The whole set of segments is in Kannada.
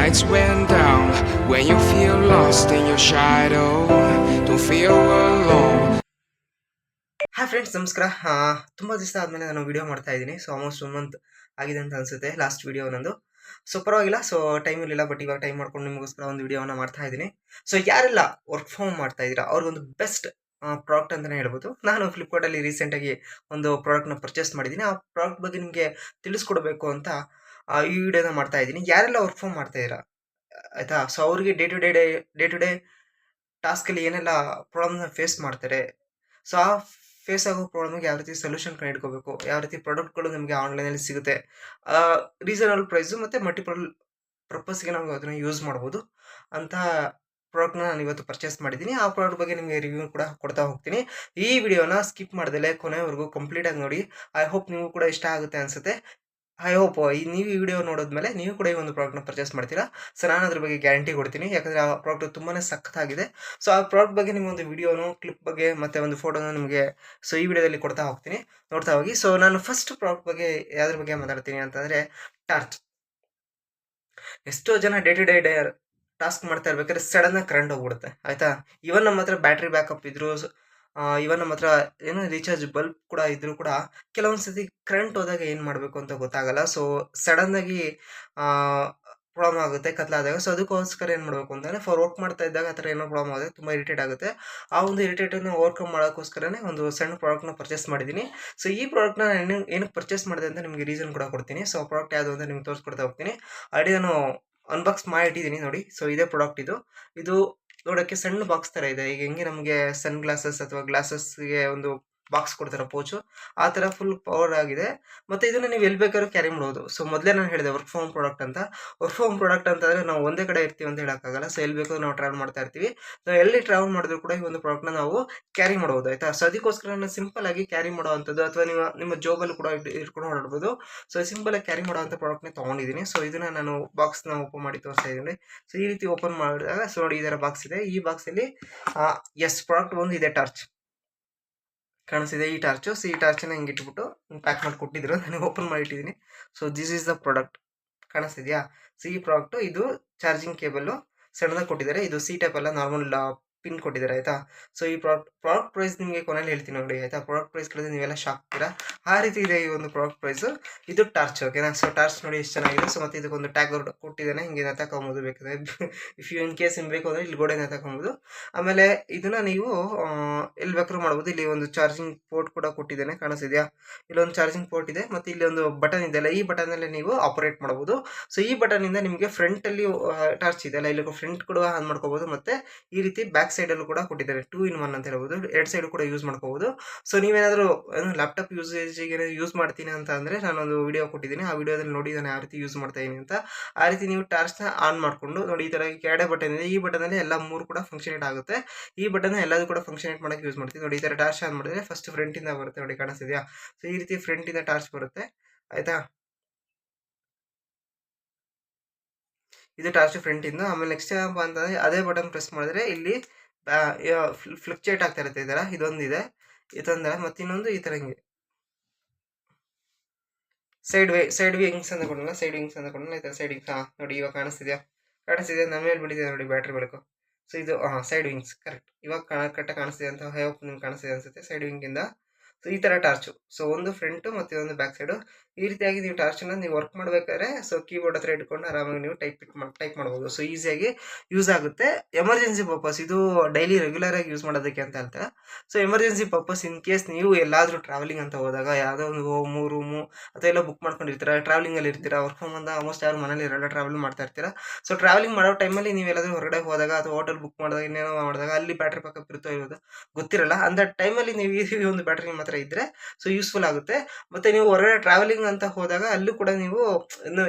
lights went down. When you feel lost in your shadow, don't feel alone. Hi friends, ನಮಸ್ಕಾರ. ತುಂಬ ದಿವಸ ಆದಮೇಲೆ ನಾನು ವಿಡಿಯೋ ಮಾಡ್ತಾ ಇದ್ದೀನಿ. ಸೊ ಆಲ್ಮೋಸ್ಟ್ 1 ಮಂತ್ ಆಗಿದೆ ಅಂತ ಅನಿಸುತ್ತೆ ಲಾಸ್ಟ್ ವಿಡಿಯೋ ನಂದು. ಸೊ ಪರವಾಗಿಲ್ಲ, ಸೊ ಟೈಮ್ ಇರಲಿಲ್ಲ, ಬಟ್ ಇವಾಗ ಟೈಮ್ ಮಾಡ್ಕೊಂಡು ನಿಮಗೋಸ್ಕರ ಒಂದು ವಿಡಿಯೋನ ಮಾಡ್ತಾ ಇದ್ದೀನಿ. ಸೊ ಯಾರೆಲ್ಲ ವರ್ಕ್ ಫ್ರಮ್ ಮಾಡ್ತಾ ಇದ್ದೀರಾ ಅವ್ರಿಗೊಂದು ಬೆಸ್ಟ್ ಪ್ರಾಡಕ್ಟ್ ಅಂತಲೇ ಹೇಳ್ಬೋದು. ನಾನು ಫ್ಲಿಪ್ಕಾರ್ಟಲ್ಲಿ ರೀಸೆಂಟಾಗಿ ಒಂದು ಪ್ರಾಡಕ್ಟ್ನ ಪರ್ಚೇಸ್ ಮಾಡಿದ್ದೀನಿ. ಆ ಪ್ರಾಡಕ್ಟ್ ಬಗ್ಗೆ ನಿಮಗೆ ತಿಳಿಸ್ಕೊಡ್ಬೇಕು ಅಂತ ಈ ವಿಡಿಯೋನ ಮಾಡ್ತಾ ಇದ್ದೀನಿ. ಯಾರೆಲ್ಲ ವರ್ಕ್ ಫ್ರಮ್ ಮಾಡ್ತಾ ಇದ್ದೀರಾ ಆಯಿತಾ, ಸೊ ಅವ್ರಿಗೆ ಡೇ ಟು ಡೇ ಟಾಸ್ಕಲ್ಲಿ ಏನೆಲ್ಲ ಪ್ರಾಬ್ಲಮ್ನ ಫೇಸ್ ಮಾಡ್ತಾರೆ, ಸೊ ಆ ಫೇಸ್ ಆಗೋ ಪ್ರಾಬ್ಲಮ್ಗೆ ಯಾವ ರೀತಿ ಸೊಲ್ಯೂಷನ್ ಕಂಡುಹಿಡ್ಕೋಬೇಕು, ಯಾವ ರೀತಿ ಪ್ರಾಡಕ್ಟ್ಗಳು ನಿಮಗೆ ಆನ್ಲೈನಲ್ಲಿ ಸಿಗುತ್ತೆ, ರೀಸನಬಲ್ ಪ್ರೈಸು ಮತ್ತು ಮಲ್ಟಿಪಲ್ ಪರ್ಪಸ್ಗೆ ನಾವು ಅದನ್ನು ಯೂಸ್ ಮಾಡ್ಬೋದು ಅಂತ ಪ್ರಾಡಕ್ಟ್ನ ನಾನು ಇವತ್ತು ಪರ್ಚೇಸ್ ಮಾಡಿದ್ದೀನಿ. ಆ ಪ್ರಾಡಕ್ಟ್ ಬಗ್ಗೆ ನಿಮಗೆ ರಿವ್ಯೂ ಕೂಡ ಕೊಡ್ತಾ ಹೋಗ್ತೀನಿ. ಈ ವಿಡಿಯೋನ ಸ್ಕಿಪ್ ಮಾಡ್ದಲೇ ಕೊನೆವರೆಗೂ ಕಂಪ್ಲೀಟಾಗಿ ನೋಡಿ. ಐ ಹೋಪ್ ನಿಮಗೂ ಕೂಡ ಇಷ್ಟ ಆಗುತ್ತೆ ಅನಿಸುತ್ತೆ. ಐ ಹೋಪ್ ನೀವು ಈ ವಿಡಿಯೋ ನೋಡಿದ್ಮೇಲೆ ನೀವು ಕೂಡ ಈ ಒಂದು ಪ್ರಾಡಕ್ಟ್ನ ಪರ್ಚೇಸ್ ಮಾಡ್ತೀರಾ. ಸೊ ನಾನು ಅದ್ರ ಬಗ್ಗೆ ಗ್ಯಾರಂಟಿ ಕೊಡ್ತೀನಿ, ಯಾಕಂದರೆ ಆ ಪ್ರಾಡಕ್ಟ್ ತುಂಬಾ ಸಖತ್ತಾಗಿದೆ. ಸೊ ಆ ಪ್ರಾಡಕ್ಟ್ ಬಗ್ಗೆ ನಿಮಗೊಂದು ವಿಡಿಯೋನು, ಕ್ಲಿಪ್ ಬಗ್ಗೆ ಮತ್ತು ಒಂದು ಫೋಟೋನ ನಿಮಗೆ ಸೊ ಈ ವಿಡಿಯೋದಲ್ಲಿ ಕೊಡ್ತಾ ಹೋಗ್ತೀನಿ, ನೋಡ್ತಾ ಹೋಗಿ. ಸೊ ನಾನು ಫಸ್ಟ್ ಪ್ರಾಡಕ್ಟ್ ಬಗ್ಗೆ ಯಾವ್ದ್ರ ಬಗ್ಗೆ ಮಾತಾಡ್ತೀನಿ ಅಂತಂದರೆ ಟಾರ್ಚ್. ಎಷ್ಟೋ ಜನ ಡೇ ಟಾಸ್ಕ್ ಮಾಡ್ತಾ ಇರ್ಬೇಕಾದ್ರೆ ಸಡನ್ನಾಗಿ ಕರೆಂಟ್ ಹೋಗ್ಬಿಡುತ್ತೆ ಆಯಿತಾ. ಇವನ್ ನಮ್ಮ ಹತ್ರ ಬ್ಯಾಟ್ರಿ ಬ್ಯಾಕಪ್ ಇದ್ರು, ಇವನ್ ನಮ್ಮ ಹತ್ರ ಏನೋ ರೀಚಾರ್ಜ್ ಬಲ್ಬ್ ಕೂಡ ಇದ್ರೂ ಕೂಡ ಕೆಲವೊಂದು ಸತಿ ಕರೆಂಟ್ ಹೋದಾಗ ಏನು ಮಾಡಬೇಕು ಅಂತ ಗೊತ್ತಾಗಲ್ಲ. ಸೊ ಸಡನ್ನಾಗಿ ಪ್ರಾಬ್ಲಮ್ ಆಗುತ್ತೆ ಕತ್ಲಾದಾಗ. ಸೊ ಅದಕ್ಕೋಸ್ಕರ ಏನು ಮಾಡಬೇಕು ಅಂತಂದರೆ, ವರ್ಕ್ ಮಾಡ್ತಾ ಇದ್ದಾಗ ಆ ಥರ ಏನೋ ಪ್ರಾಬ್ಲಮ್ ಆಗುತ್ತೆ, ತುಂಬ ಇರಿಟೇಟ್ ಆಗುತ್ತೆ. ಆ ಒಂದು ಇರಿಟೇಟನ್ನು ಓವರ್ಕಮ್ ಮಾಡೋಕ್ಕೋಸ್ಕರನೇ ಒಂದು ಸಣ್ಣ ಪ್ರಾಡಕ್ಟ್ನ ಪರ್ಚೇಸ್ ಮಾಡಿದ್ದೀನಿ. ಸೊ ಈ ಪ್ರಾಡಕ್ಟ್ನ ನಾನು ಏನಕ್ಕೆ ಪರ್ಚೇಸ್ ಮಾಡಿದೆ ಅಂತ ನಿಮಗೆ ರೀಸನ್ ಕೂಡ ಕೊಡ್ತೀನಿ. ಸೊ ಆ ಪ್ರಾಡಕ್ಟ್ ಯಾವುದು ಅಂತ ನಿಮ್ಗೆ ತೋರಿಸ್ಕೊಡ್ತಾ ಹೋಗ್ತೀನಿ. ಆಲ್ರೆಡಿ ನಾನು ಅನ್ಬಾಕ್ಸ್ ಮಾಡಿಟ್ಟಿದ್ದೀನಿ ನೋಡಿ. ಸೊ ಇದೇ ಪ್ರಾಡಕ್ಟ್ ಇದು ನೋಡೋಕ್ಕೆ ಸಣ್ಣ ಬಾಕ್ಸ್ ಥರ ಇದೆ. ಈಗ ಹೆಂಗೆ ನಮಗೆ ಸನ್ ಗ್ಲಾಸಸ್ ಅಥವಾ ಗ್ಲಾಸಸ್ಗೆ ಒಂದು ಬಾಕ್ಸ್ ಕೊಡ್ತಾರೆ ಪೋಚು, ಆ ಥರ ಫುಲ್ ಪವರ್ ಆಗಿದೆ. ಮತ್ತು ಇದನ್ನು ನೀವು ಎಲ್ಲಿ ಬೇಕಾದ್ರೂ ಕ್ಯಾರಿ ಮಾಡ್ಬೋದು. ಸೊ ಮೊದಲೇ ನಾನು ಹೇಳಿದೆ ವರ್ಕ್ ಫ್ರಮ್ ಪ್ರಾಡಕ್ಟ್ ಅಂತ. ವರ್ಕ್ ಫ್ರಮ್ ಪ್ರಾಡಕ್ಟ್ ಅಂತಂದರೆ ನಾವು ಒಂದೇ ಕಡೆ ಇರ್ತೀವಿ ಅಂತ ಹೇಳೋಕ್ಕಾಗಲ್ಲ. ಸೊ ಎಲ್ಲಿ ಬೇಕಾದ್ರೂ ನಾವು ಟ್ರಾವೆಲ್ ಮಾಡ್ತಾ ಇರ್ತೀವಿ. ನಾವು ಎಲ್ಲಿ ಟ್ರಾವೆಲ್ ಮಾಡಿದ್ರು ಕೂಡ ಈ ಒಂದು ಪ್ರಾಡಕ್ಟ್ನ ನಾವು ಕ್ಯಾರಿ ಮಾಡ್ಬೋದು ಆಯಿತಾ. ಸೊ ಅದಕ್ಕೋಸ್ಕರ ನಾನು ಸಿಂಪಲ್ ಆಗಿ ಕ್ಯಾರಿ ಮಾಡೋವಂಥದ್ದು, ಅಥವಾ ನಿಮ್ಮ ಜೋಬಲ್ಲಿ ಕೂಡ ಇಟ್ಕೊಂಡು ಓಡಾಡ್ಬೋದು. ಸೊ ಸಿಂಪಲಾಗಿ ಕ್ಯಾರಿ ಮಾಡೋವಂಥ ಪ್ರಾಡಕ್ಟ್ನೇ ತೊಗೊಂಡಿದ್ದೀನಿ. ಸೊ ಇದನ್ನು ನಾನು ಬಾಕ್ಸ್ನ ಓಪನ್ ಮಾಡಿ ತೋರಿಸ್ತಾ ಇದ್ದೀನಿ. ಸೊ ಈ ರೀತಿ ಓಪನ್ ಮಾಡಿದಾಗ ಸೊ ನೋಡಿ, ಈ ಥರ ಬಾಕ್ಸ್ ಇದೆ. ಈ ಬಾಕ್ಸಲ್ಲಿ ಪ್ರಾಡಕ್ಟ್ ಒಂದು ಇದೆ, ಟಾರ್ಚ್ ಕಾಣಿಸ್ತಿದೆ, ಈ ಟಾರ್ಚು. ಸೊ ಈ ಟಾರ್ಚನ್ನ ಹಿಂಗೆ ಇಟ್ಬಿಟ್ಟು ಪ್ಯಾಕ್ ಮಾಡಿ ಕೊಟ್ಟಿದ್ರು, ನನಗೆ ಓಪನ್ ಮಾಡಿ ಇಟ್ಟಿದ್ದೀನಿ. So this is the product, ಕಾಣಿಸ್ತಿದೆಯಾ. ಸೊ ಈ ಪ್ರಾಡಕ್ಟು, ಇದು ಚಾರ್ಜಿಂಗ್ ಕೇಬಲ್ಲು ಸಣ್ಣದಾಗಿ ಕೊಟ್ಟಿದ್ದಾರೆ. ಇದು ಸಿ ಟೈಪ್ ಅಲ್ಲ, ನಾರ್ಮಲ್ ಪಿನ್ ಕೊಟ್ಟಿದ್ದಾರೆ ಆಯಿತಾ. ಸೊ ಈ ಪ್ರಾಡಕ್ಟ್ ಪ್ರೈಸ್ ನಿಮಗೆ ಕೊನೆಯಲ್ಲಿ ಹೇಳ್ತೀನಿ ನೋಡಿ ಆಯಿತಾ. ಪ್ರಾಡಕ್ಟ್ ಪ್ರೈಸ್ ಕೇಳಿದ್ರೆ ನೀವೆಲ್ಲ ಶಾಕ್ ಆಗ್ತೀರಾ, ಆ ರೀತಿ ಇದೆ ಈ ಒಂದು ಪ್ರಾಡಕ್ಟ್ ಪ್ರೈಸು. ಇದು ಟಾರ್ಚ್, ಓಕೆನಾ. ಸೊ ಟಾರ್ಚ್ ನೋಡಿ ಎಷ್ಟು ಚೆನ್ನಾಗಿದೆ. ಸೊ ಮತ್ತು ಇದಕ್ಕೊಂದು ಟ್ಯಾಗ್ ಕೊಟ್ಟಿದ್ದಾನೆ, ಹಿಂಗೆ ತಗೊಂಬೋದು ಬೇಕಾದ್ರೆ. ಇಫ್ ಯು ಇನ್ ಕೇಸ್ ಹಿಂಗೆ ಬೇಕು ಅಂದರೆ ಇಲ್ಲಿ ಗೋಡೆನ ತಗೊಂಬೋದು. ಆಮೇಲೆ ಇದನ್ನು ನೀವು ಎಲ್ಲಿ ಬೇಕಾದ್ರೂ ಮಾಡ್ಬೋದು. ಇಲ್ಲಿ ಒಂದು ಚಾರ್ಜಿಂಗ್ ಪೋರ್ಟ್ ಕೂಡ ಕೊಟ್ಟಿದ್ದಾನೆ, ಕಾಣಿಸ್ತಿದೆಯಾ. ಇಲ್ಲೊಂದು ಚಾರ್ಜಿಂಗ್ ಪೋರ್ಟ್ ಇದೆ, ಮತ್ತು ಇಲ್ಲಿ ಒಂದು ಬಟನ್ ಇದೆಯಲ್ಲ, ಈ ಬಟನಲ್ಲಿ ನೀವು ಆಪರೇಟ್ ಮಾಡ್ಬೋದು. ಸೊ ಈ ಬಟನಿಂದ ನಿಮಗೆ ಫ್ರಂಟಲ್ಲಿ ಟಾರ್ಚ್ ಇದೆಯಲ್ಲ, ಇಲ್ಲಿ ಫ್ರಂಟ್ ಕೂಡ ಆನ್ ಮಾಡ್ಕೋಬೋದು. ಮತ್ತು ಈ ರೀತಿ ಬ್ಯಾಕ್ ಸೈಡಲ್ಲೂ ಕೂಡ ಕೊಟ್ಟಿದ್ದಾರೆ, 2 in 1 ಅಂತ ಹೇಳ್ಬೋದು. ಎರಡು ಸೈಡು ಕೂಡ ಯೂಸ್ ಮಾಡ್ಕೋಬೋದು. ಸೊ ನೀವೇನಾದರೂ ಲ್ಯಾಪ್ಟಾಪ್ ಯೂಸೇಜಿಗೆ ಯೂಸ್ ಮಾಡ್ತೀನಿ ಅಂತ ಅಂದರೆ ನಾನೊಂದು ವಿಡಿಯೋ ಕೊಟ್ಟಿದ್ದೀನಿ, ಆ ವಿಡಿಯೋದಲ್ಲಿ ನೋಡಿ ನಾನು ಯಾವ ರೀತಿ ಯೂಸ್ ಮಾಡ್ತಾ ಇದ್ದೀನಿ ಅಂತ. ಆ ರೀತಿ ನೀವು ಟಾರ್ಚ್ನ ಆನ್ ಮಾಡಿಕೊಂಡು ನೋಡಿ, ಈ ಥರ ಕೆಳಗಡೆ ಬಟನ್ ಇದೆ, ಈ ಬಟನಲ್ಲಿ ಎಲ್ಲ 3 ಕೂಡ ಫಂಕ್ಷನೇಟ್ ಆಗುತ್ತೆ. ಈ ಬಟನ್ ಎಲ್ಲದೂ ಕೂಡ ಫಂಕ್ಷನೇಟ್ ಮಾಡೋಕ್ಕೆ ಯೂಸ್ ಮಾಡ್ತೀವಿ ನೋಡಿ. ಈ ಥರ ಟಾರ್ಚ್ ಆನ್ ಮಾಡಿದ್ರೆ ಫಸ್ಟ್ ಫ್ರಂಟಿಂದ ಬರುತ್ತೆ ನೋಡಿ, ಕಾಣಿಸ್ತಿದೆಯಾ. ಸೊ ಈ ರೀತಿ ಫ್ರಂಟಿಂದ ಟಾರ್ಚ್ ಬರುತ್ತೆ ಆಯಿತಾ. ಇದು ಟಾರ್ಚ್ ಫ್ರಂಟಿಂದ. ಆಮೇಲೆ ನೆಕ್ಸ್ಟ್ ಏನಪ್ಪ ಅಂತಂದರೆ, ಅದೇ ಬಟನ್ ಪ್ರೆಸ್ ಮಾಡಿದ್ರೆ ಇಲ್ಲಿ ಫ್ಲಕ್ಚುಯೇಟ್ ಆಗ್ತಾ ಇರುತ್ತೆ ಈ ಥರ. ಇದೊಂದಿದೆ, ಇದೊಂದು, ಮತ್ತು ಇನ್ನೊಂದು ಈ ಥರ ಹಿಂಗೆ ಸೈಡ್ ವಿಂಗ್ಸ್ ಅಂತ ಕೊಡೋಣ, ಈ ಥರ ಸೈಡ್ ವಿಂಗ್ಸ್. ನೋಡಿ ಇವಾಗ ಕಾಣಿಸ್ತಿದೆ ನಮ್ಮ ಮೇಲೆ ಬಿಟ್ಟಿದೆ ನೋಡಿ ಬ್ಯಾಟ್ರಿ ಬೆಳಕು. ಸೊ ಇದು ಸೈಡ್ ವಿಂಗ್ಸ್, ಕರೆಕ್ಟ್. ಇವಾಗ ಕರೆಕ್ಟಾಗಿ ಕಾಣಿಸ್ತಿದೆ ಅಂತ ಹೋಪ್ ನಿಮ್ಗೆ ಕಾಣಿಸ್ತಿದೆ ಅನಿಸುತ್ತೆ, ಸೈಡ್ ವಿಂಗಿಂದ. ಸೊ ಈ ಥರ ಟಾರ್ಚು, ಸೊ ಒಂದು ಫ್ರಂಟು ಮತ್ತು ಒಂದು ಬ್ಯಾಕ್ ಸೈಡು. ಈ ರೀತಿಯಾಗಿ ನೀವು ಟಾರ್ಚನ್ನು ನೀವು ವರ್ಕ್ ಮಾಡಬೇಕಾದ್ರೆ ಸೊ ಕೀಬೋರ್ಡ್ ಹತ್ರ ಇಟ್ಕೊಂಡು ಆರಾಮಾಗಿ ನೀವು ಟೈಪ್ ಮಾಡ್ಬೋದು. ಸೊ ಈಸಿಯಾಗಿ ಯೂಸ್ ಆಗುತ್ತೆ. ಎಮರ್ಜೆನ್ಸಿ ಪರ್ಪಸ್, ಇದು ಡೈಲಿ ರೆಗ್ಯುಲರಾಗಿ ಯೂಸ್ ಮಾಡೋದಕ್ಕೆ ಅಂತ ಹೇಳ್ತಾರೆ. So emergency purpose, in case ನೀವು ಎಲ್ಲಾದರೂ ಟ್ರಾವೆಲಿಂಗ್ ಅಂತ ಹೋದಾಗ, ಯಾವುದೋ ಒಂದು ರೂಮು ಅಥವಾ ಎಲ್ಲ ಬುಕ್ ಮಾಡ್ಕೊಂಡಿರ್ತೀರ, ಟ್ರಾವೆಲಿಂಗಲ್ಲಿ ಇರ್ತೀರ, ವರ್ಕ್ ಫ್ರಮ್ ಹೋಮ್ ಆಲ್ಮೋಸ್ಟ್ ಯಾರು ಮನೇಲಿ ಇರಲ್ಲ, ಟ್ರಾವೆಲಿಂಗ್ ಮಾಡ್ತಾ ಇರ್ತೀರ. ಸೊ ಟ್ರಾವೆಲಿಂಗ್ ಮಾಡೋ ಟೈಮಲ್ಲಿ ನೀವು ಎಲ್ಲಾದರೂ ಹೊರಗಡೆ ಹೋದಾಗ ಅಥವಾ ಹೋಟೆಲ್ ಬುಕ್ ಮಾಡಿದಾಗ ಇನ್ನೇನೋ ಮಾಡಿದಾಗ ಅಲ್ಲಿ ಬ್ಯಾಟ್ರಿ ಬ್ಯಾಕಪ್ ಇರುತ್ತೋ ಇರೋದು ಗೊತ್ತಿರಲ್ಲ. ಅಂಥ ಟೈಮಲ್ಲಿ ನೀವು ಈ ಒಂದು ಬ್ಯಾಟ್ರಿ ನಿಮ್ಮ ಹತ್ರ ಇದ್ದರೆ ಸೊ ಯೂಸ್ಫುಲ್ ಆಗುತ್ತೆ. ಮತ್ತು ನೀವು ಹೊರಗಡೆ ಟ್ರಾವೆಲಿಂಗ್ ಅಂತ ಹೋದಾಗ ಅಲ್ಲೂ ಕೂಡ ನೀವು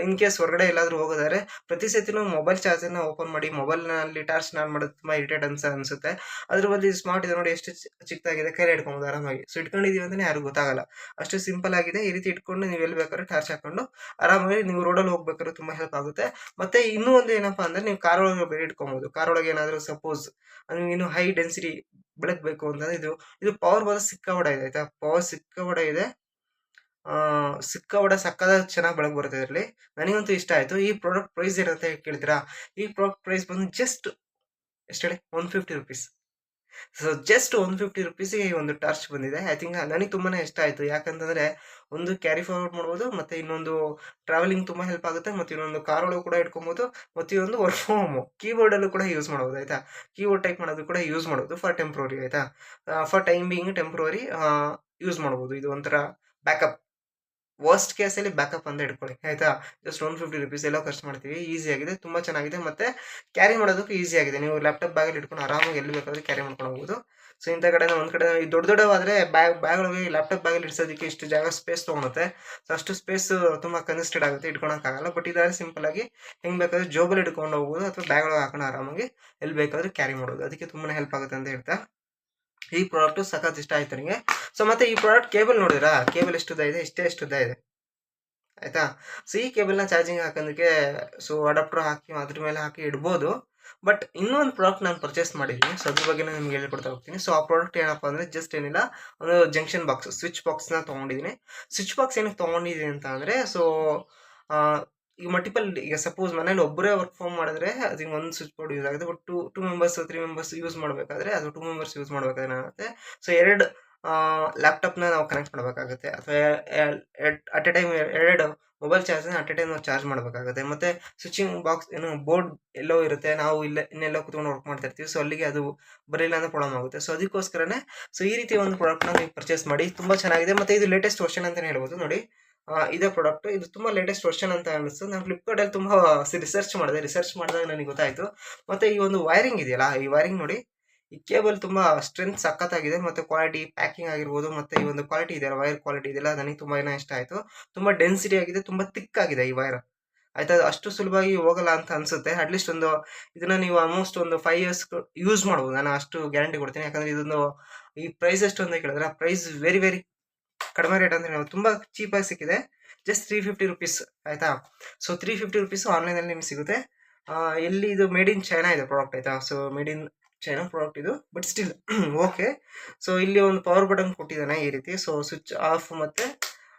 ಇನ್ ಕೇಸ್ ಹೊರಗಡೆ ಎಲ್ಲಾದರೂ ಹೋಗೋದಾದ್ರೆ ಪ್ರತಿ ಸತಿನೂ ಮೊಬೈಲ್ ಚಾರ್ಜನ್ನು ಓಪನ್ ಮಾಡಿ ಮೊಬೈಲ್ನಲ್ಲಿ ಟಾರ್ಚ್ ಆನ್ ಮಾಡೋದು ತುಂಬ ಇರಿಟೇಟ್ ಅನಿಸುತ್ತೆ. ಅದ್ರ ಬದಲು ಸ್ಮಾರ್ಟ್ ಇದೆ ನೋಡಿ, ಎಷ್ಟು ಚಿಕ್ಕದಾಗಿದೆ, ಕೈಲಿ ಇಟ್ಕೊಬೋದು ಆರಾಮಾಗಿ. ಸೊ ಇಟ್ಕೊಂಡಿದ್ದೀವಿ ಅಂತಲೇ ಯಾರಿಗೂ ಗೊತ್ತಾಗಲ್ಲ, ಅಷ್ಟು ಸಿಂಪಲ್ ಆಗಿದೆ. ಈ ರೀತಿ ಇಟ್ಕೊಂಡು ನೀವು ಎಲ್ಲಿ ಬೇಕಾದ್ರೂ ಟಾರ್ಚ್ ಹಾಕೊಂಡು ಆರಾಮಾಗಿ ನೀವು ರೋಡಲ್ಲಿ ಹೋಗ್ಬೇಕಾದ್ರೆ ತುಂಬ ಹೆಲ್ಪ್ ಆಗುತ್ತೆ. ಮತ್ತು ಇನ್ನೂ ಒಂದು ಏನಪ್ಪ ಅಂದರೆ, ನೀವು ಕಾರ್ ಒಳಗೆ ಬೇರೆ ಇಟ್ಕೊಬೋದು. ಕಾರ್ ಒಳಗೆ ಏನಾದರೂ ಸಪೋಸ್ ಇನ್ನೂ ಹೈ ಡೆನ್ಸಿಟಿ ಬೆಳಕು ಬೇಕು ಅಂತಂದರೆ ಇದು ಪವರ್ ಸಿಕ್ಕಾಪಟ್ಟೆ ಇದೆ ಆಯಿತಾ. ಪವರ್ ಸಿಕ್ಕಾಪಟ್ಟೆ ಇದೆ. ಸಿಕ್ಕಾಪಟ್ಟೆ ಸಕ್ಕತ್ತಾಗಿ ಚೆನ್ನಾಗಿ ಬೆಳಕು ಬರುತ್ತೆ ಇದರಲ್ಲಿ. ನನಗಂತೂ ಇಷ್ಟ ಆಯಿತು. ಈ ಪ್ರಾಡಕ್ಟ್ ಪ್ರೈಸ್ ಏನಂತ ಕೇಳ್ತೀರಾ? ಈ ಪ್ರಾಡಕ್ಟ್ ಪ್ರೈಸ್ ಬಂದು ಜಸ್ಟ್ ಎಷ್ಟು ಹೇಳಿ? ₹150. ಸೊ ಜಸ್ಟ್ ₹150ಗೆ ಈ ಒಂದು ಟಾರ್ಚ್ ಬಂದಿದೆ. ಐ ಥಿಂಕ್ ನನಗೆ ತುಂಬಾನೇ ಇಷ್ಟ ಆಯಿತು. ಯಾಕಂತಂದ್ರೆ ಒಂದು ಕ್ಯಾರಿ ಫಾರ್ವರ್ಡ್ ಮಾಡ್ಬೋದು, ಮತ್ತೆ ಇನ್ನೊಂದು ಟ್ರಾವೆಲಿಂಗ್ ತುಂಬಾ ಹೆಲ್ಪ್ ಆಗುತ್ತೆ, ಮತ್ತೆ ಇನ್ನೊಂದು ಕಾರ್ ಒಳಗೆ ಕೂಡ ಇಟ್ಕೊಬೋದು, ಮತ್ತೆ ಇನ್ನೊಂದು ವರ್ಕ್ ಫ್ರಮ್ ಹೋಮ್ ಕೀಬೋರ್ಡ್ ಅಲ್ಲೂ ಕೂಡ ಯೂಸ್ ಮಾಡಬಹುದು ಆಯ್ತಾ. ಕೀಬೋರ್ಡ್ ಟೈಪ್ ಮಾಡೋದು ಕೂಡ ಯೂಸ್ ಮಾಡೋದು ಫಾರ್ ಟೆಂಪ್ರವರಿ ಆಯ್ತಾ. For time being temporary use ಮಾಡಬಹುದು. ಇದು ಒಂಥರ ಬ್ಯಾಕಪ್, ವರ್ಸ್ಟ್ ಕೇಸಲ್ಲಿ ಬ್ಯಾಕಪ್ ಅಂತ ಇಟ್ಕೊಳ್ಳಿ ಆಯ್ತಾ. ಜಸ್ಟ್ ₹150 ಎಲ್ಲೋ ಖರ್ಚು ಮಾಡ್ತೀವಿ. ಈಸಿ ಆಗಿದೆ, ತುಂಬಾ ಚೆನ್ನಾಗಿದೆ, ಮತ್ತೆ ಕ್ಯಾರಿ ಮಾಡೋದಕ್ಕೂ ಈಸಿ ಆಗಿದೆ. ನೀವು ಲ್ಯಾಪ್ಟಾಪ್ ಬ್ಯಾಗಲ್ಲಿ ಇಟ್ಕೊಂಡು ಆರಾಮಾಗಿ ಎಲ್ಲಿ ಬೇಕಾದ್ರೆ ಕ್ಯಾರಿ ಮಾಡ್ಕೊಂಡು ಹೋಗ್ಬೋದು. ಸೊ ಇಂಥ ಕಡೆ ಒಂದು ಕಡೆ ಈ ದೊಡ್ಡವಾದ್ರೆ ಬ್ಯಾಗ್ ಒಳಗೆ ಲ್ಯಾಪ್ಟಾಪ್ ಬ್ಯಾಗಲ್ಲಿ ಇಡ್ಸೋದಕ್ಕೆ ಇಷ್ಟು ಜಾಗ ಸ್ಪೇಸ್ ತೊಗೊಳುತ್ತೆ. ಸೊ ಅಷ್ಟು ಸ್ಪೇಸ್ ತುಂಬಾ ಕನ್ಸ್ಟೆಡ್ ಆಗುತ್ತೆ, ಇಟ್ಕೊಳಕ್ಕಾಗಲ್ಲ. ಬಟ್ ಇದಾದ್ರೆ ಸಿಂಪಲ್ ಆಗಿ ಹೆಂಗ್ ಬೇಕಾದ್ರೆ ಜೋಬಲ್ಲಿ ಇಟ್ಕೊಂಡು ಹೋಗ್ಬೋದು, ಅಥವಾ ಬ್ಯಾಗ್ ಒಳಗೆ ಹಾಕೊಂಡು ಆರಾಮಾಗಿ ಎಲ್ಲಿ ಬೇಕಾದ್ರೆ ಕ್ಯಾರಿ ಮಾಡೋದು. ಅದಕ್ಕೆ ತುಂಬಾನೇ ಹೆಲ್ಪ್ ಆಗುತ್ತೆ ಅಂತ ಹೇಳ್ತಾ ಈ ಪ್ರಾಡಕ್ಟ್ ಸಖತ್ ಇಷ್ಟ ಆಯ್ತು ನನಗೆ. ಸೊ ಮತ್ತೆ ಈ ಪ್ರಾಡಕ್ಟ್ ಕೇಬಲ್ ನೋಡಿದ್ರಾ? ಕೇಬಲ್ ಎಷ್ಟು ಉದ್ದ ಇದೆ? ಎಷ್ಟು ಉದ್ದ ಇದೆ ಆಯ್ತಾ. ಸೊ ಈ ಕೇಬಲ್ನ ಚಾರ್ಜಿಂಗ್ ಹಾಕೋದಕ್ಕೆ ಸೊ ಅಡಾಪ್ಟರ್ ಹಾಕಿ ಅದ್ರ ಮೇಲೆ ಹಾಕಿ ಇಡ್ಬೋದು. ಬಟ್ ಇನ್ನೊಂದು ಪ್ರಾಡಕ್ಟ್ ನಾನು ಪರ್ಚೇಸ್ ಮಾಡಿದ್ದೀನಿ. ಸೊ ಅದ್ರ ಬಗ್ಗೆ ನಿಮ್ಗೆ ಹೇಳ್ಕೊಡ್ತಾ ಹೋಗ್ತೀನಿ. ಸೊ ಆ ಪ್ರಾಡಕ್ಟ್ ಏನಪ್ಪ ಅಂದರೆ ಜಸ್ಟ್ ಏನಿಲ್ಲ, ಒಂದು ಜಂಕ್ಷನ್ ಬಾಕ್ಸ್, ಸ್ವಿಚ್ ಬಾಕ್ಸ್ನ ತೊಗೊಂಡಿದ್ದೀನಿ. ಸ್ವಿಚ್ ಬಾಕ್ಸ್ ಏನಕ್ಕೆ ತೊಗೊಂಡಿದ್ದೀನಿ ಅಂತ ಅಂದರೆ, ಸೊ ಈಗ ಮಲ್ಟಿಪಲ್, ಈಗ ಸಪೋಸ್ ಮನೇಲಿ ಒಬ್ಬರೇ ವರ್ಕ್ ಫ್ರಮ್ ಮಾಡಿದ್ರೆ ಅದಕ್ಕೆ ಒಂದು ಸ್ವಿಚ್ ಬೋರ್ಡ್ ಯೂಸ್ ಆಗುತ್ತೆ. ಬಟ್ 2 ಮೆಂಬರ್ಸ್ 3 ಮೆಂಬರ್ಸ್ ಯೂಸ್ ಮಾಡಬೇಕಾದ್ರೆ, ಅದು 2 ಮೆಂಬರ್ಸ್ ಯೂಸ್ ಮಾಡಬೇಕಾದ್ರೆ ಏನಾಗುತ್ತೆ, ಸೊ 2 ಲ್ಯಾಪ್ಟಾಪ್ನ ನಾವು ಕನೆಕ್ಟ್ ಮಾಡಬೇಕಾಗುತ್ತೆ, ಅಥವಾ ಅಟ್ ಎ ಟೈಮ್ 2 ಮೊಬೈಲ್ ಚಾರ್ಜ್ನ ಅಟ್ ಎ ಟೈಮ್ ನಾವು ಚಾರ್ಜ್ ಮಾಡಬೇಕಾಗುತ್ತೆ. ಮತ್ತು ಸ್ವಿಚಿಂಗ್ ಬಾಕ್ಸ್ ಏನು ಬೋರ್ಡ್ ಎಲ್ಲೋ ಇರುತ್ತೆ, ನಾವು ಇನ್ನೆಲ್ಲೋ ಕುತ್ಕೊಂಡು ವರ್ಕ್ ಮಾಡ್ತಾ ಇರ್ತೀವಿ. ಸೊ ಅಲ್ಲಿಗೆ ಅದು ಬರಲಿಲ್ಲ ಅಂದ್ರೆ ಪ್ರಾಬ್ಲಮ್ ಆಗುತ್ತೆ. ಸೊ ಅದಕ್ಕೋಸ್ಕರನೇ ಸೊ ಈ ರೀತಿ ಒಂದು ಪ್ರಾಡಕ್ಟ್ನ ನೀವು ಪರ್ಚೇಸ್ ಮಾಡಿ. ತುಂಬ ಚೆನ್ನಾಗಿದೆ, ಮತ್ತು ಇದು ಲೇಟೆಸ್ಟ್ ವರ್ಷನ್ ಅಂತಲೇ ಹೇಳ್ಬೋದು. ನೋಡಿ ಇದೇ ಪ್ರಾಡಕ್ಟ್, ಇದು ತುಂಬ ಲೇಟೆಸ್ಟ್ ವರ್ಷನ್ ಅಂತ ಅನಿಸ್ತು. ನಾನು ಫ್ಲಿಪ್ಕಾರ್ಟಲ್ಲಿ ತುಂಬ ರಿಸರ್ಚ್ ಮಾಡಿದಾಗ ನನಗೆ ಗೊತ್ತಾಯಿತು. ಮತ್ತು ಈ ಒಂದು ವೈರಿಂಗ್ ಇದೆಯಲ್ಲ, ಈ ವೈರಿಂಗ್ ನೋಡಿ, ಈ ಕೇಬಲ್ ತುಂಬ ಸ್ಟ್ರೆಂತ್ ಸಖತ್ತಾಗಿದೆ, ಮತ್ತು ಕ್ವಾಲಿಟಿ ಪ್ಯಾಕಿಂಗ್ ಆಗಿರ್ಬೋದು, ಮತ್ತು ಈ ಒಂದು ಕ್ವಾಲಿಟಿ ಇದೆಯಲ್ಲ, ವೈರ್ ಕ್ವಾಲಿಟಿ ಇದೆಯಲ್ಲ, ನನಗೆ ತುಂಬ ಇಷ್ಟ ಆಯಿತು. ತುಂಬ ಡೆನ್ಸಿಟಿ ಆಗಿದೆ, ತುಂಬ ಥಿಕ್ ಆಗಿದೆ ಈ ವೈರ್ ಆಯ್ತಾ. ಅಷ್ಟು ಸುಲಭವಾಗಿ ಹೋಗಲ್ಲ ಅಂತ ಅನಿಸುತ್ತೆ. ಅಟ್ಲೀಸ್ಟ್ ಇದನ್ನ ನೀವು ಆಲ್ಮೋಸ್ಟ್ ಒಂದು 5 years ಯೂಸ್ ಮಾಡ್ಬೋದು, ನಾನು ಅಷ್ಟು ಗ್ಯಾರಂಟಿ ಕೊಡ್ತೀನಿ. ಯಾಕಂದರೆ ಇದೊಂದು ಈ ಪ್ರೈಸ್ ಎಷ್ಟು ಅಂತ ಕೇಳಿದ್ರೆ, ಪ್ರೈಸ್ ವೆರಿ ವೆರಿ ಕಡಿಮೆ ರೇಟ್ ಅಂತ ಹೇಳಿ ತುಂಬ ಚೀಪಾಗಿ ಸಿಕ್ಕಿದೆ. ಜಸ್ಟ್ ₹350 ಆಯ್ತಾ. ಸೊ ₹350 ಆನ್ಲೈನಲ್ಲಿ ನಿಮ್ಗೆ ಸಿಗುತ್ತೆ. ಎಲ್ಲಿ ಇದು ಮೇಡ್ ಇನ್ ಚೈನಾ ಇದೆ ಪ್ರಾಡಕ್ಟ್ ಆಯ್ತಾ. So made in China product ಇದು, ಬಟ್ ಸ್ಟಿಲ್ ಓಕೆ. ಸೊ ಇಲ್ಲಿ ಒಂದು ಪವರ್ ಬಟನ್ ಕೊಟ್ಟಿದ್ದಾನೆ ಈ ರೀತಿ. ಸೊ ಸ್ವಿಚ್ ಆಫ್ ಮತ್ತು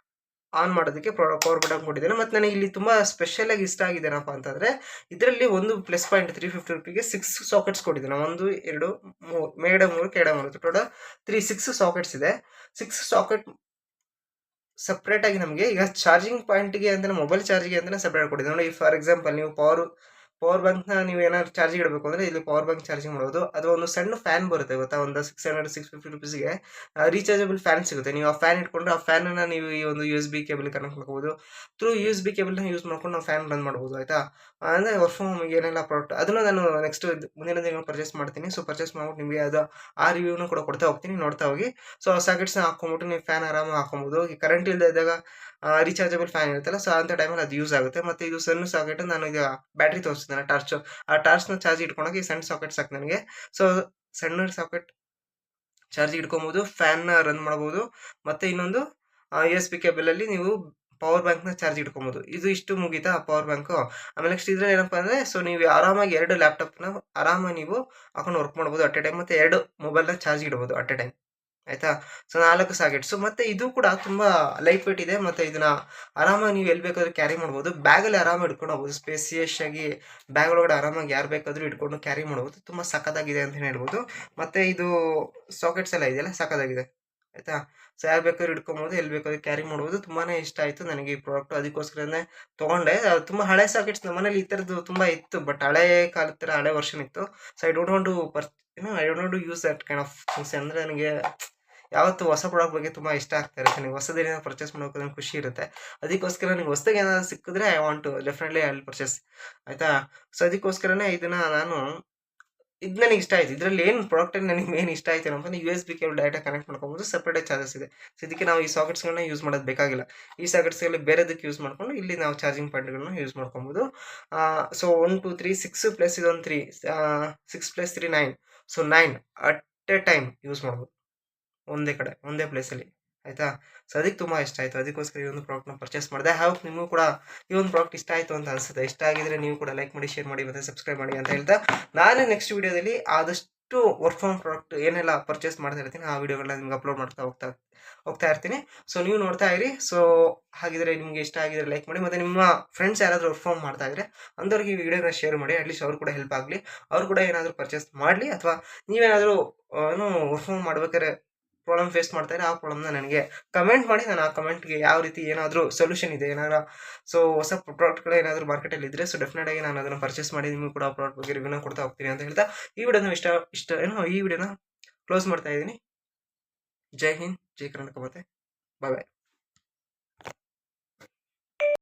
ಆನ್ ಮಾಡೋದಕ್ಕೆ ಪವರ್ ಬಟನ್ ಕೊಟ್ಟಿದ್ದಾನೆ. ಮತ್ತು ನನಗೆ ಇಲ್ಲಿ ತುಂಬ ಸ್ಪೆಷಲಾಗಿ ಇಷ್ಟ ಆಗಿದೆ ಏನಪ್ಪ ಅಂತಂದರೆ, ಇದರಲ್ಲಿ ಒಂದು ಪ್ಲಸ್ ಪಾಯಿಂಟ್, ₹350ಗೆ 6 ಸಾಕೆಟ್ಸ್ ಕೊಟ್ಟಿದ್ದಾನೆ. 1 2 3, ಮೇಲ್ಗಡೆ 3 ಕೆಳಗಡೆ 3, ಟೋಟಲ್ 6 ಸಾಕೆಟ್ಸ್ ಇದೆ. 6 ಸಾಕೆಟ್ ಸಪ್ರೇಟಾಗಿ ನಮಗೆ ಈಗ ಚಾರ್ಜಿಂಗ್ ಪಾಯಿಂಟ್ಗೆ ಅಂತಲೇ, ಮೊಬೈಲ್ ಚಾರ್ಜಿಗೆ ಅಂತಲೇ ಸಪ್ರೇಟ್ ಕೊಟ್ಟಿದೆ. ನೋಡಿ, ಫಾರ್ ಎಕ್ಸಾಂಪಲ್ ನೀವು ಪವರ್ ಬ್ಯಾಂಕ್ನ ನೀವು ಏನಾದ್ರು ಚಾರ್ಜಿಗೆ ಇಡಬೇಕು ಅಂದರೆ ಇಲ್ಲಿ ಪವರ್ ಬ್ಯಾಂಕ್ ಚಾರ್ಜಿಂಗ್ ಮಾಡ್ಬೋದು. ಅದು ಒಂದು ಸಣ್ಣ ಫ್ಯಾನ್ ಬರುತ್ತೆ ಗೊತ್ತಾ, ಒಂದು ₹650 ರೀಚಾರ್ಜಬಲ್ ಫ್ಯಾನ್ ಸಿಗುತ್ತೆ. ನೀವು ಆ ಫ್ಯಾನ್ ಇಟ್ಕೊಂಡ್ರೆ ಆ ಫ್ಯಾನನ್ನು ನೀವು ಈ ಒಂದು USB ಕೇಬಲ್ ಕನೆಕ್ಟ್ ಮಾಡ್ಕೋಬೋದು. ಥ್ರೂ USB ಕೇಬಲ್ನ ಯೂಸ್ ಮಾಡ್ಕೊಂಡು ನಾವು ಫ್ಯಾನ್ ರನ್ ಮಾಡ್ಬೋದು ಆಯಿತಾ. ಅಂದರೆ ವರ್ಕ್ ಫ್ರಮ್ ಹೋಮ್ ಏನೆಲ್ಲ ಪ್ರಾಡಕ್ಟ್ ಅದನ್ನು ನಾನು ನೆಕ್ಸ್ಟ್ ಮುಂದಿನ ದಿನ ಪರ್ಚೇಸ್ ಮಾಡ್ತೀನಿ. ಸೊ ಪರ್ಚೇಸ್ ಮಾಡ್ಬಿಟ್ಟು ನಿಮಗೆ ಅದು ಆ ರಿವ್ಯೂನು ಕೂಡ ಕೊಡ್ತಾ ಹೋಗ್ತೀನಿ, ನೋಡ್ತಾ ಹೋಗಿ. ಸೊ ಆ ಸಾಕೆಟ್ಸ್ನ ಹಾಕೊಂಬಿಟ್ಟು ನೀವು ಫ್ಯಾನ್ ಆರಾಮಾಗಿ ಹಾಕೊಬೋದು. ಈ ಕರೆಂಟ್ ಇಲ್ಲದೆ ಇದ್ದಾಗ ರೀಚಾರ್ಜಬಲ್ ಫ್ಯಾನ್ ಇರುತ್ತಲ್ಲ, ಸೊ ಅಂಥ ಟೈಮಲ್ಲಿ ಅದು ಯೂಸ್ ಆಗುತ್ತೆ. ಮತ್ತು ಇದು ಸಣ್ಣ ಸಾಕೆಟ್, ನಾನು ಈಗ ಬ್ಯಾಟ್ರಿ ತೋರಿಸ್ತಿದ್ದೇನೆ, ಆ ಟಾರ್ಚ್ನ ಚಾರ್ಜ್ ಇಟ್ಕೊಂಡೋಗಿ ಈ ಸಣ್ಣ ಸಾಕೆಟ್ ಸಾಕು ನನಗೆ. ಸೊ ಸಣ್ಣ ಸಾಕೆಟ್ ಚಾರ್ಜ್ ಇಟ್ಕೊಬೋದು, ಫ್ಯಾನ್ನ ರನ್ ಮಾಡ್ಬೋದು, ಮತ್ತು ಇನ್ನೊಂದು USB ಕೇಬಲಲ್ಲಿ ನೀವು ಪವರ್ ಬ್ಯಾಂಕ್ನ ಚಾರ್ಜ್ ಇಟ್ಕೊಬೋದು. ಇದು ಇಷ್ಟು ಮುಗೀತಾ ಪವರ್ ಬ್ಯಾಂಕು. ಆಮೇಲೆ ನೆಕ್ಸ್ಟ್ ಇದ್ರಲ್ಲಿ ಏನಪ್ಪ ಅಂದರೆ, ಸೊ ನೀವು ಆರಾಮಾಗಿ 2 ಲ್ಯಾಪ್ಟಾಪ್ನ ಆರಾಮಾಗಿ ನೀವು ಹಾಕೊಂಡು ವರ್ಕ್ ಮಾಡ್ಬೋದು ಅಟ್ ಎ ಟೈಮ್, ಮತ್ತು 2 ಮೊಬೈಲ್ನ ಚಾರ್ಜ್ ಇಡ್ಬೋದು ಅಟ್ ಎ ಟೈಮ್ ಆಯಿತಾ. ಸೊ 4 ಸಾಕೆಟ್ಸು, ಮತ್ತು ಇದು ಕೂಡ ತುಂಬ ಲೈಟ್ ವೇಟ್ ಇದೆ, ಮತ್ತು ಇದನ್ನ ಆರಾಮಾಗಿ ನೀವು ಎಲ್ಲಿ ಬೇಕಾದ್ರೂ ಕ್ಯಾರಿ ಮಾಡ್ಬೋದು. ಬ್ಯಾಗಲ್ಲಿ ಆರಾಮಾಗಿ ಇಟ್ಕೊಂಡು ಹೋಗ್ಬೋದು, ಸ್ಪೇಸಿಯಸ್ ಆಗಿ ಬ್ಯಾಗ್ ಒಳಗಡೆ ಆರಾಮಾಗಿ ಯಾರು ಬೇಕಾದರೂ ಇಟ್ಕೊಂಡು ಕ್ಯಾರಿ ಮಾಡ್ಬೋದು. ತುಂಬ ಸಖತ್ತಾಗಿದೆ ಅಂತಲೇ ಹೇಳ್ಬೋದು. ಮತ್ತು ಇದು ಸಾಕೆಟ್ಸ್ ಎಲ್ಲ ಇದೆಯಲ್ಲ, ಸಖತ್ತಾಗಿದೆ ಆಯಿತಾ. ಸೊ ಯಾರು ಬೇಕಾದ್ರೂ ಇಟ್ಕೊಬೋದು, ಎಲ್ಲಿ ಬೇಕಾದ್ರೂ ಕ್ಯಾರಿ ಮಾಡ್ಬೋದು. ತುಂಬಾ ಇಷ್ಟ ಆಯಿತು ನನಗೆ ಈ ಪ್ರಾಡಕ್ಟ್, ಅದಕ್ಕೋಸ್ಕರನೇ ತೊಗೊಂಡೆ. ತುಂಬ ಹಳೆ ಸಾಕೆಟ್ಸ್ ನಮ್ಮ ಮನೇಲಿ ಈ ಥರದ್ದು ತುಂಬ ಇತ್ತು, ಬಟ್ ಹಳೆ ಕಾಲದ ಥರ ಹಳೆ ವರ್ಷನ್ ಇತ್ತು. So I don't want to use that kind of things. ಅಂದರೆ ನನಗೆ ಯಾವತ್ತು ಹೊಸ ಪ್ರಾಡಕ್ಟ್ ಬಗ್ಗೆ ತುಂಬ ಇಷ್ಟ ಆಗ್ತಾ ಇರುತ್ತೆ. ನೀವು ಹೊಸದೇನೋ ಪರ್ಚೇಸ್ ಮಾಡೋಕೆ ನನಗೆ ಖುಷಿ ಇರುತ್ತೆ. ಅದಕ್ಕೋಸ್ಕರ ನನಗೆ ಹೊಸದಾಗಿ ಏನಾದರೂ ಸಿಕ್ಕಿದ್ರೆ I want to definitely I will purchase ಆಯಿತಾ. ಸೊ ಅದಕ್ಕೋಸ್ಕರನೇ ಇದು ನನಗೆ ಇಷ್ಟ ಆಯಿತು. ಇದರಲ್ಲಿ ಏನು ಪ್ರಾಡಕ್ಟಲ್ಲಿ ನನಗೆ ಮೇನ್ ಇಷ್ಟ ಆಯಿತು ಏನಪ್ಪ ಅಂದರೆ, USB ಕೇಬಲ್ ಡೈರೆಕ್ಟಾಗಿ ಕನೆಕ್ಟ್ ಮಾಡ್ಕೊಬೋದು, ಸಪ್ರೇಟಾಗಿ ಚಾರ್ಜಸ್ ಇದೆ. ಸೊ ಇದಕ್ಕೆ ನಾವು ಈ ಸಾಕೆಟ್ಸ್ಗಳನ್ನ ಯೂಸ್ ಮಾಡೋದು ಬೇಕಾಗಿಲ್ಲ. ಈ ಸಾಕೆಟ್ಸ್ಗಳಲ್ಲಿ ಬೇರೆದಕ್ಕೆ ಯೂಸ್ ಮಾಡಿಕೊಂಡು ಇಲ್ಲಿ ನಾವು ಚಾರ್ಜಿಂಗ್ ಪಾಯಿಂಟ್ಗಳನ್ನ ಯೂಸ್ ಮಾಡ್ಕೊಬೋದು. ಸೊ 1 2 3 6 ಪ್ಲಸ್ ಇದೊಂದು 3 6 + 3 9. So 9 at A time use ಮಾಡ್ಬೋದು, ಒಂದೇ ಪ್ಲೇಸಲ್ಲಿ ಆಯಿತಾ. ಸೊ ಅದಕ್ಕೆ ತುಂಬ ಇಷ್ಟ ಆಯಿತು, ಅದಕ್ಕೋಸ್ಕರ ಈ ಒಂದು ಪ್ರಾಡಕ್ಟ್ನ ಪರ್ಚೇಸ್ ಮಾಡಿದೆ. ನಿಮಗೂ ಕೂಡ ಈ ಒಂದು ಪ್ರಾಡಕ್ಟ್ ಇಷ್ಟ ಆಯಿತು ಅಂತ ಅನಿಸುತ್ತೆ. ಇಷ್ಟ ಆಗಿದ್ರೆ ನೀವು ಕೂಡ ಲೈಕ್ ಮಾಡಿ, ಶೇರ್ ಮಾಡಿ, ಮತ್ತು ಸಬ್ಸ್ಕ್ರೈಬ್ ಮಾಡಿ ಅಂತ ಹೇಳ್ತಾ, ನಾನು ನೆಕ್ಸ್ಟ್ ವೀಡಿಯೋದಲ್ಲಿ ಆದಷ್ಟು ನೆಕ್ಸ್ಟು ವರ್ಕ್ ಫ್ರಮ್ ಪ್ರಾಡಕ್ಟ್ ಏನೆಲ್ಲ ಪರ್ಚೇಸ್ ಮಾಡ್ತಾ ಇರ್ತೀನಿ ಆ ವಿಡಿಯೋಗಳನ್ನ ನಿಮ್ಗೆ ಅಪ್ಲೋಡ್ ಮಾಡ್ತಾ ಹೋಗ್ತಾ ಇರ್ತೀನಿ. ಸೊ ನೀವು ನೋಡ್ತಾ ಇರಿ. ಸೊ ಹಾಗಿದ್ರೆ ನಿಮಗೆ ಇಷ್ಟ ಆಗಿದ್ರೆ ಲೈಕ್ ಮಾಡಿ, ಮತ್ತು ನಿಮ್ಮ ಫ್ರೆಂಡ್ಸ್ ಯಾರಾದರೂ ವರ್ಕ್ ಫ್ರಮ್ ಮಾಡ್ತಾ ಇದ್ರೆ ಅಂಥವ್ರಿಗೆ ಈ ವಿಡಿಯೋನ ಶೇರ್ ಮಾಡಿ. ಅಟ್ಲೀಸ್ಟ್ ಅವ್ರು ಕೂಡ ಹೆಲ್ಪ್ ಆಗಲಿ, ಅವ್ರು ಕೂಡ ಏನಾದರೂ ಪರ್ಚೇಸ್ ಮಾಡಲಿ. ಅಥವಾ ನೀವೇನಾದರೂ ಏನು ವರ್ಕ್ ಫ್ರಮ್ ಮಾಡ್ಬೇಕಾದ್ರೆ ಪ್ರಾಬ್ಲಮ್ ಫೇಸ್ ಮಾಡ್ತಾ ಇದ್ರೆ ಆ ಪ್ರಾಬ್ಲಮ್ನ ನನಗೆ ಕಮೆಂಟ್ ಮಾಡಿ. ನಾನು ಆ ಕಮೆಂಟ್ಗೆ ಯಾವ ರೀತಿ ಏನಾದರೂ ಸೊಲ್ಯೂಷನ್ ಇದೆ ಏನಾರ ಸೊ ಹೊಸ ಪ್ರಾಡಕ್ಟ್ಗಳು ಏನಾದರೂ ಮಾರ್ಕೆಟಲ್ಲಿ ಇದ್ದರೆ ಸೊ ಡೆಫಿನೆಟ್ ಆಗಿ ನಾನು ಅದನ್ನು ಪರ್ಚೇಸ್ ಮಾಡಿ ನಿಮಗೂ ಕೂಡ ಆ ಪ್ರಾಡಕ್ಟ್ ಬಗ್ಗೆ ರಿವ್ಯೂನ ಕೊಡ್ತಾ ಹೋಗ್ತೀನಿ ಅಂತ ಹೇಳ್ತಾ ಈ ವಿಡಿಯೋನ ಕ್ಲೋಸ್ ಮಾಡ್ತಾ ಇದ್ದೀನಿ. ಜೈ ಹಿಂದ್, ಜೈ ಕರ್ನಾಟಕ, ಮತ್ತೆ ಬಾಯ್ ಬಾಯ್.